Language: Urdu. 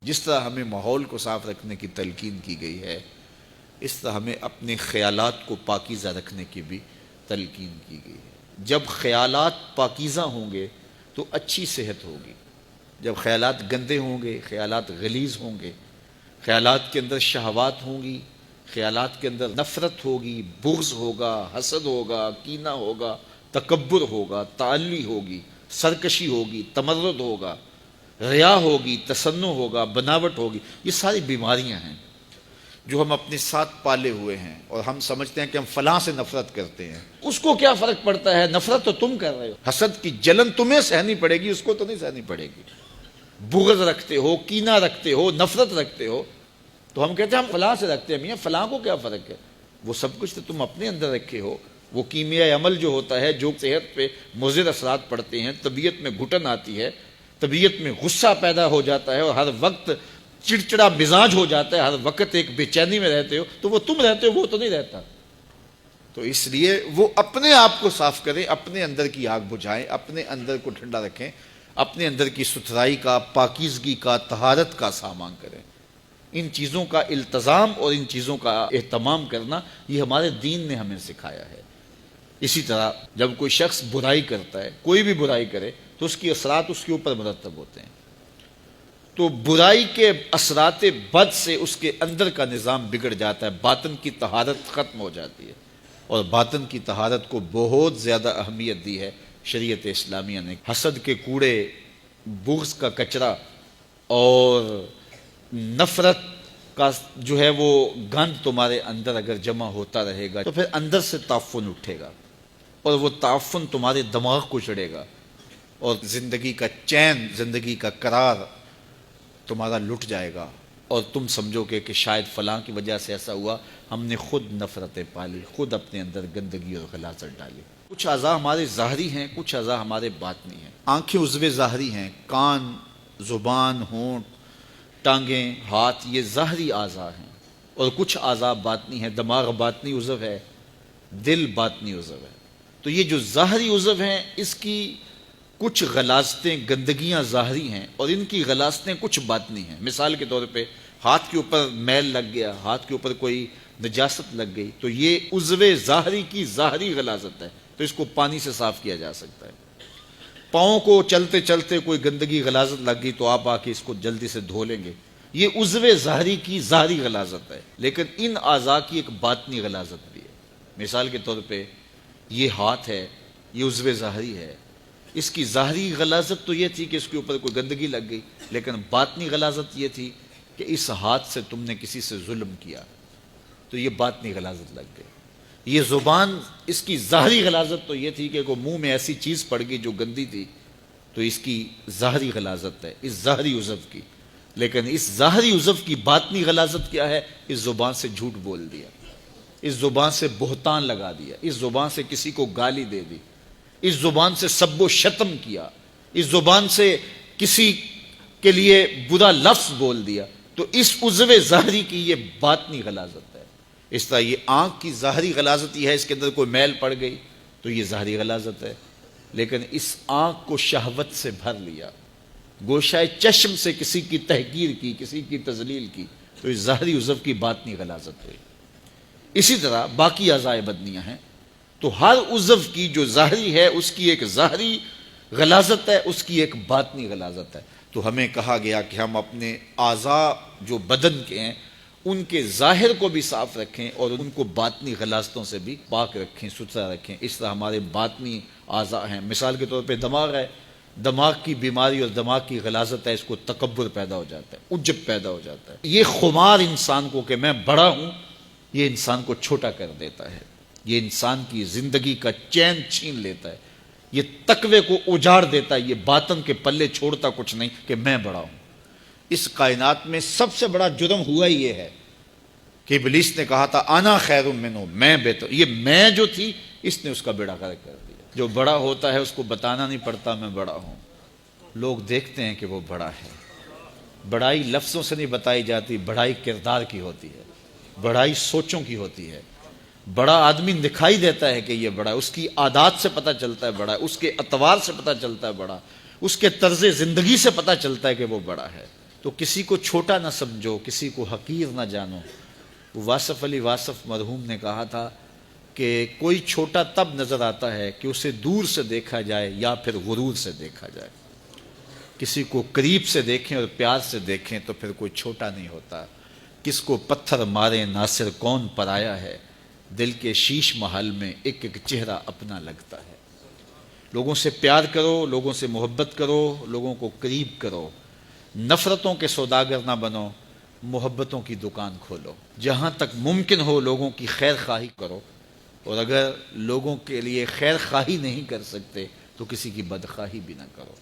جس طرح ہمیں ماحول کو صاف رکھنے کی تلقین کی گئی ہے، اس طرح ہمیں اپنے خیالات کو پاکیزہ رکھنے کی بھی تلقین کی گئی ہے۔ جب خیالات پاکیزہ ہوں گے تو اچھی صحت ہوگی، جب خیالات گندے ہوں گے، خیالات غلیظ ہوں گے، خیالات کے اندر شہوات ہوں گی، خیالات کے اندر نفرت ہوگی، بغض ہوگا، حسد ہوگا، کینہ ہوگا، تکبر ہوگا، تعلی ہوگی، سرکشی ہوگی، تمرد ہوگا، ریا ہوگی، تصنع ہوگا، بناوٹ ہوگی، یہ ساری بیماریاں ہیں جو ہم اپنے ساتھ پالے ہوئے ہیں، اور ہم سمجھتے ہیں کہ ہم فلاں سے نفرت کرتے ہیں۔ اس کو کیا فرق پڑتا ہے؟ نفرت تو تم کر رہے ہو، حسد کی جلن تمہیں سہنی پڑے گی، اس کو تو نہیں سہنی پڑے گی۔ بغض رکھتے ہو، کینہ رکھتے ہو، نفرت رکھتے ہو، تو ہم کہتے ہیں ہم فلاں سے رکھتے ہیں، میاں فلاں کو کیا فرق ہے؟ وہ سب کچھ تو تم اپنے اندر رکھے ہو۔ وہ کیمیائی عمل جو ہوتا ہے، جو صحت پہ مضر اثرات پڑتے ہیں، طبیعت میں گھٹن آتی ہے، طبیعت میں غصہ پیدا ہو جاتا ہے، اور ہر وقت چڑچڑا مزاج ہو جاتا ہے، ہر وقت ایک بے چینی میں رہتے ہو، تو وہ تم رہتے ہو، وہ تو نہیں رہتا۔ تو اس لیے وہ اپنے آپ کو صاف کریں، اپنے اندر کی آگ بجھائیں، اپنے اندر کو ٹھنڈا رکھیں، اپنے اندر کی ستھرائی کا، پاکیزگی کا، طہارت کا سامان کریں۔ ان چیزوں کا التزام اور ان چیزوں کا اہتمام کرنا یہ ہمارے دین نے ہمیں سکھایا ہے۔ اسی طرح جب کوئی شخص برائی کرتا ہے، کوئی بھی برائی کرے، تو اس کی اثرات اس کے اوپر مرتب ہوتے ہیں۔ تو برائی کے اثرات بد سے اس کے اندر کا نظام بگڑ جاتا ہے، باطن کی طہارت ختم ہو جاتی ہے، اور باطن کی طہارت کو بہت زیادہ اہمیت دی ہے شریعت اسلامیہ نے۔ حسد کے کوڑے، بغض کا کچرا اور نفرت کا جو ہے وہ گند تمہارے اندر اگر جمع ہوتا رہے گا تو پھر اندر سے تعفن اٹھے گا، اور وہ تعفن تمہارے دماغ کو چڑھے گا، اور زندگی کا چین، زندگی کا قرار تمہارا لٹ جائے گا، اور تم سمجھو گے کہ شاید فلاں کی وجہ سے ایسا ہوا، ہم نے خود نفرتیں پالی، خود اپنے اندر گندگی اور غلاظت ڈالی۔ کچھ اعضاء ہمارے ظاہری ہیں، کچھ اعضاء ہمارے باطنی ہیں۔ آنکھیں عضو ظاہری ہیں، کان، زبان، ہونٹ، ٹانگیں، ہاتھ، یہ ظاہری اعضاء ہیں، اور کچھ اعضاء باطنی ہیں۔ دماغ باطنی عضو ہے، دل باطنی عضو ہے۔ تو یہ جو ظاہری عضو ہیں، اس کی کچھ غلاظتیں، گندگیاں ظاہری ہیں، اور ان کی غلاظتیں کچھ باطنی ہیں۔ مثال کے طور پہ ہاتھ کے اوپر میل لگ گیا، ہاتھ کے اوپر کوئی نجاست لگ گئی، تو یہ عضو ظاہری کی ظاہری غلاظت ہے، تو اس کو پانی سے صاف کیا جا سکتا ہے۔ پاؤں کو چلتے چلتے کوئی گندگی غلاظت لگ گئی تو آپ آ کے اس کو جلدی سے دھو لیں گے، یہ عضو ظاہری کی ظاہری غلاظت ہے۔ لیکن ان اعضاء کی ایک باطنی غلاظت بھی ہے۔ مثال کے طور پہ یہ ہاتھ ہے، یہ عضو ظاہری ہے، اس کی ظاہری غلاظت تو یہ تھی کہ اس کے اوپر کوئی گندگی لگ گئی، لیکن باطنی غلاظت یہ تھی کہ اس ہاتھ سے تم نے کسی سے ظلم کیا، تو یہ باطنی غلاظت لگ گئی۔ یہ زبان، اس کی ظاہری غلاظت تو یہ تھی کہ کوئی منہ میں ایسی چیز پڑ گئی جو گندی تھی، تو اس کی ظاہری غلاظت ہے اس ظاہری عضو کی۔ لیکن اس ظاہری عضو کی باطنی غلاظت کیا ہے؟ اس زبان سے جھوٹ بول دیا، اس زبان سے بہتان لگا دیا، اس زبان سے کسی کو گالی دے دی، اس زبان سے سب و شتم کیا، اس زبان سے کسی کے لیے برا لفظ بول دیا، تو اس عضو ظاہری کی یہ باطنی غلاظت ہے۔ اس طرح یہ آنکھ کی ظاہری غلاظت یہ ہے، اس کے اندر کوئی میل پڑ گئی تو یہ ظاہری غلاظت ہے، لیکن اس آنکھ کو شہوت سے بھر لیا، گوشۂ چشم سے کسی کی تحقیر کی، کسی کی تذلیل کی، تو اس ظاہری عضو کی باطنی غلاظت ہوئی۔ اسی طرح باقی اعضاء بدنیاں ہیں، تو ہر عضو کی جو ظاہری ہے اس کی ایک ظاہری غلاظت ہے، اس کی ایک باطنی غلاظت ہے۔ تو ہمیں کہا گیا کہ ہم اپنے اعضاء جو بدن کے ہیں ان کے ظاہر کو بھی صاف رکھیں، اور ان کو باطنی غلاظتوں سے بھی پاک رکھیں، ستھرا رکھیں۔ اس طرح ہمارے باطنی اعضاء ہیں۔ مثال کے طور پہ دماغ ہے، دماغ کی بیماری اور دماغ کی غلاظت ہے، اس کو تکبر پیدا ہو جاتا ہے، عجب پیدا ہو جاتا ہے۔ یہ خمار انسان کو کہ میں بڑا ہوں، یہ انسان کو چھوٹا کر دیتا ہے، یہ انسان کی زندگی کا چین چھین لیتا ہے، یہ تقوی کو اجاڑ دیتا ہے، یہ باطن کے پلے چھوڑتا کچھ نہیں کہ میں بڑا ہوں۔ اس کائنات میں سب سے بڑا جرم ہوا ہی یہ ہے کہ ابلیس نے کہا تھا انا خیر منہ، میں بہتر، یہ میں جو تھی اس نے اس کا بیڑا غرق کر دیا۔ جو بڑا ہوتا ہے اس کو بتانا نہیں پڑتا میں بڑا ہوں، لوگ دیکھتے ہیں کہ وہ بڑا ہے۔ بڑائی لفظوں سے نہیں بتائی جاتی، بڑائی کردار کی ہوتی ہے، بڑائی سوچوں کی ہوتی ہے۔ بڑا آدمی دکھائی دیتا ہے کہ یہ بڑا ہے، اس کی عادات سے پتہ چلتا ہے بڑا ہے، اس کے اعتبار سے پتہ چلتا ہے بڑا، اس کے طرز زندگی سے پتہ چلتا ہے کہ وہ بڑا ہے۔ تو کسی کو چھوٹا نہ سمجھو، کسی کو حقیر نہ جانو۔ واصف علی واصف مرحوم نے کہا تھا کہ کوئی چھوٹا تب نظر آتا ہے کہ اسے دور سے دیکھا جائے یا پھر غرور سے دیکھا جائے۔ کسی کو قریب سے دیکھیں اور پیار سے دیکھیں تو پھر کوئی چھوٹا نہیں ہوتا۔ کس کو پتھر مارے ناصر کون پرایا ہے، دل کے شیش محل میں ایک ایک چہرہ اپنا لگتا ہے۔ لوگوں سے پیار کرو، لوگوں سے محبت کرو، لوگوں کو قریب کرو، نفرتوں کے سوداگر نہ بنو، محبتوں کی دکان کھولو۔ جہاں تک ممکن ہو لوگوں کی خیر خواہی کرو، اور اگر لوگوں کے لیے خیر خواہی نہیں کر سکتے تو کسی کی بدخواہی بھی نہ کرو۔